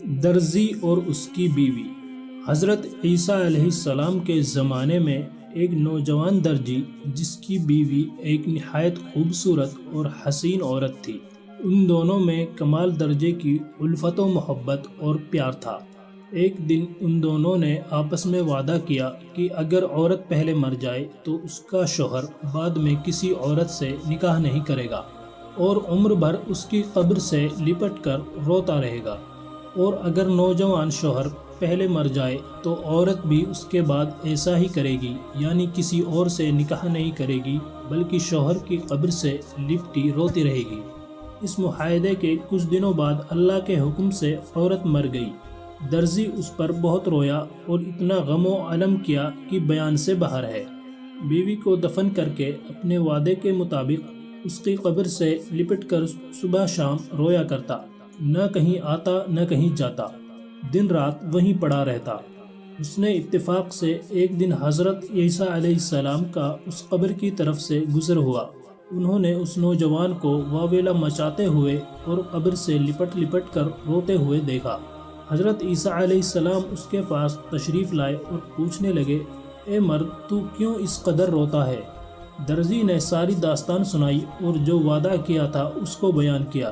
درزی اور اس کی بیوی۔ حضرت عیسیٰ علیہ السلام کے زمانے میں ایک نوجوان درزی جس کی بیوی ایک نہایت خوبصورت اور حسین عورت تھی، ان دونوں میں کمال درجے کی الفت و محبت اور پیار تھا۔ ایک دن ان دونوں نے آپس میں وعدہ کیا کہ اگر عورت پہلے مر جائے تو اس کا شوہر بعد میں کسی عورت سے نکاح نہیں کرے گا اور عمر بھر اس کی قبر سے لپٹ کر روتا رہے گا، اور اگر نوجوان شوہر پہلے مر جائے تو عورت بھی اس کے بعد ایسا ہی کرے گی، یعنی کسی اور سے نکاح نہیں کرے گی بلکہ شوہر کی قبر سے لپٹی روتی رہے گی۔ اس معاہدے کے کچھ دنوں بعد اللہ کے حکم سے عورت مر گئی۔ درزی اس پر بہت رویا اور اتنا غم و علم کیا کہ بیان سے باہر ہے۔ بیوی کو دفن کر کے اپنے وعدے کے مطابق اس کی قبر سے لپٹ کر صبح شام رویا کرتا، نہ کہیں آتا نہ کہیں جاتا، دن رات وہیں پڑا رہتا۔ اس نے اتفاق سے ایک دن حضرت عیسیٰ علیہ السلام کا اس قبر کی طرف سے گزر ہوا۔ انہوں نے اس نوجوان کو واویلا مچاتے ہوئے اور قبر سے لپٹ لپٹ کر روتے ہوئے دیکھا۔ حضرت عیسیٰ علیہ السلام اس کے پاس تشریف لائے اور پوچھنے لگے، اے مرد، تو کیوں اس قدر روتا ہے؟ درزی نے ساری داستان سنائی اور جو وعدہ کیا تھا اس کو بیان کیا۔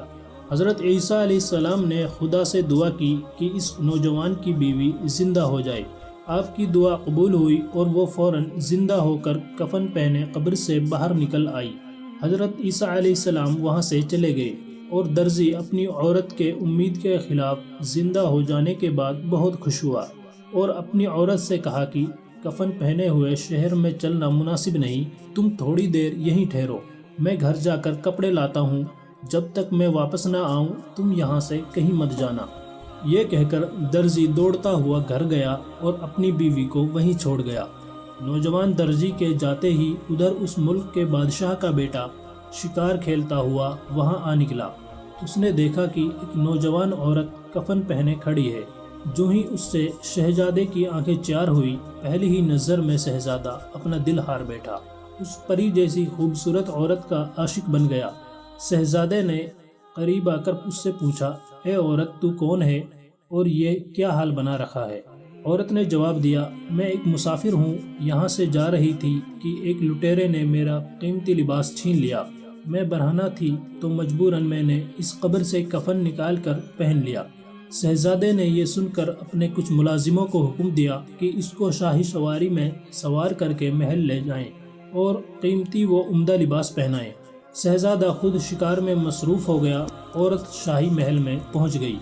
حضرت عیسیٰ علیہ السلام نے خدا سے دعا کی کہ اس نوجوان کی بیوی زندہ ہو جائے۔ آپ کی دعا قبول ہوئی اور وہ فوراً زندہ ہو کر کفن پہنے قبر سے باہر نکل آئی۔ حضرت عیسیٰ علیہ السلام وہاں سے چلے گئے اور درزی اپنی عورت کے امید کے خلاف زندہ ہو جانے کے بعد بہت خوش ہوا اور اپنی عورت سے کہا کہ کفن پہنے ہوئے شہر میں چلنا مناسب نہیں، تم تھوڑی دیر یہیں ٹھہرو، میں گھر جا کر کپڑے لاتا ہوں، جب تک میں واپس نہ آؤں تم یہاں سے کہیں مت جانا۔ یہ کہہ کر درزی دوڑتا ہوا گھر گیا اور اپنی بیوی کو وہیں چھوڑ گیا۔ نوجوان درزی کے جاتے ہی ادھر اس ملک کے بادشاہ کا بیٹا شکار کھیلتا ہوا وہاں آ نکلا۔ اس نے دیکھا کہ ایک نوجوان عورت کفن پہنے کھڑی ہے۔ جو ہی اس سے شہزادے کی آنکھیں چار ہوئی، پہلی ہی نظر میں شہزادہ اپنا دل ہار بیٹھا، اس پری جیسی خوبصورت عورت کا عاشق بن گیا۔ شہزادے نے قریب آ کر اس سے پوچھا، اے عورت، تو کون ہے اور یہ کیا حال بنا رکھا ہے؟ عورت نے جواب دیا، میں ایک مسافر ہوں، یہاں سے جا رہی تھی کہ ایک لٹیرے نے میرا قیمتی لباس چھین لیا، میں برہنہ تھی تو مجبوراً میں نے اس قبر سے کفن نکال کر پہن لیا۔ شہزادے نے یہ سن کر اپنے کچھ ملازموں کو حکم دیا کہ اس کو شاہی سواری میں سوار کر کے محل لے جائیں اور قیمتی و عمدہ لباس پہنائیں۔ شہزادہ خود شکار میں مصروف ہو گیا، عورت شاہی محل میں پہنچ گئی۔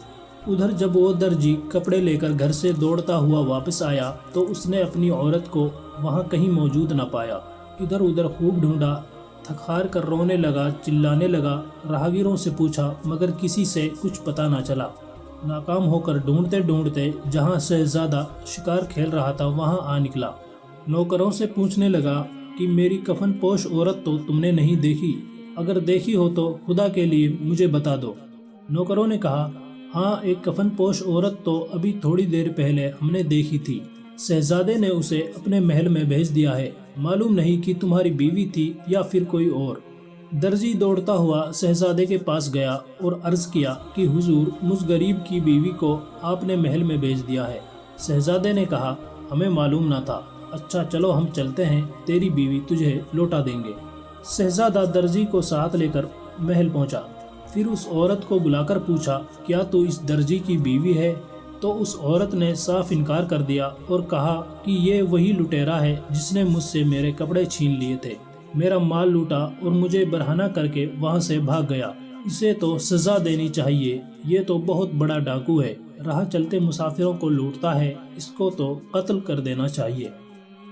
ادھر جب وہ درزی کپڑے لے کر گھر سے دوڑتا ہوا واپس آیا تو اس نے اپنی عورت کو وہاں کہیں موجود نہ پایا۔ ادھر ادھر خوب ڈھونڈا، تھک ہار کر رونے لگا، چلانے لگا، راہگیروں سے پوچھا مگر کسی سے کچھ پتہ نہ چلا۔ ناکام ہو کر ڈھونڈتے ڈھونڈتے جہاں شہزادہ شکار کھیل رہا تھا وہاں آ نکلا۔ نوکروں سے پوچھنے لگا کہ میری کفن پوش عورت تو تم نے نہیں دیکھی؟ اگر دیکھی ہو تو خدا کے لیے مجھے بتا دو۔ نوکروں نے کہا، ہاں، ایک کفن پوش عورت تو ابھی تھوڑی دیر پہلے ہم نے دیکھی تھی، شہزادے نے اسے اپنے محل میں بھیج دیا ہے، معلوم نہیں کہ تمہاری بیوی تھی یا پھر کوئی اور۔ درزی دوڑتا ہوا شہزادے کے پاس گیا اور عرض کیا کہ حضور، مجھ غریب کی بیوی کو آپ نے محل میں بھیج دیا ہے۔ شہزادے نے کہا، ہمیں معلوم نہ تھا، اچھا چلو ہم چلتے ہیں، تیری بیوی تجھے لوٹا دیں گے۔ شہزادہ درزی کو ساتھ لے کر محل پہنچا، پھر اس عورت کو بلا کر پوچھا، کیا تو اس درزی کی بیوی ہے؟ تو اس عورت نے صاف انکار کر دیا اور کہا کہ یہ وہی لٹیرا ہے جس نے مجھ سے میرے کپڑے چھین لیے تھے، میرا مال لوٹا اور مجھے برہنہ کر کے وہاں سے بھاگ گیا، اسے تو سزا دینی چاہیے، یہ تو بہت بڑا ڈاکو ہے، راہ چلتے مسافروں کو لوٹتا ہے، اس کو تو قتل کر دینا چاہیے۔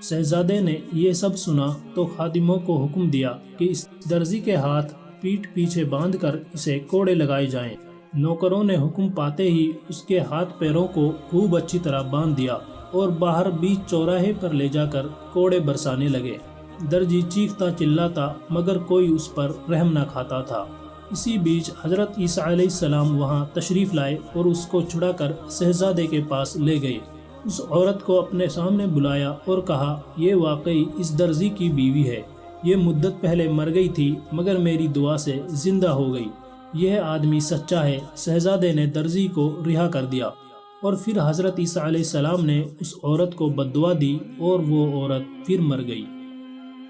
شہزادے نے یہ سب سنا تو خادموں کو حکم دیا کہ اس درزی کے ہاتھ پیٹھ پیچھے باندھ کر اسے کوڑے لگائے جائیں۔ نوکروں نے حکم پاتے ہی اس کے ہاتھ پیروں کو خوب اچھی طرح باندھ دیا اور باہر بیچ چوراہے پر لے جا کر کوڑے برسانے لگے۔ درزی چیختا چلاتا مگر کوئی اس پر رحم نہ کھاتا تھا۔ اسی بیچ حضرت عیسیٰ علیہ السلام وہاں تشریف لائے اور اس کو چھڑا کر شہزادے کے پاس لے گئے۔ اس عورت کو اپنے سامنے بلایا اور کہا، یہ واقعی اس درزی کی بیوی ہے، یہ مدت پہلے مر گئی تھی مگر میری دعا سے زندہ ہو گئی، یہ آدمی سچا ہے۔ شہزادے نے درزی کو رہا کر دیا اور پھر حضرت عیسیٰ علیہ السلام نے اس عورت کو بد دعا دی اور وہ عورت پھر مر گئی۔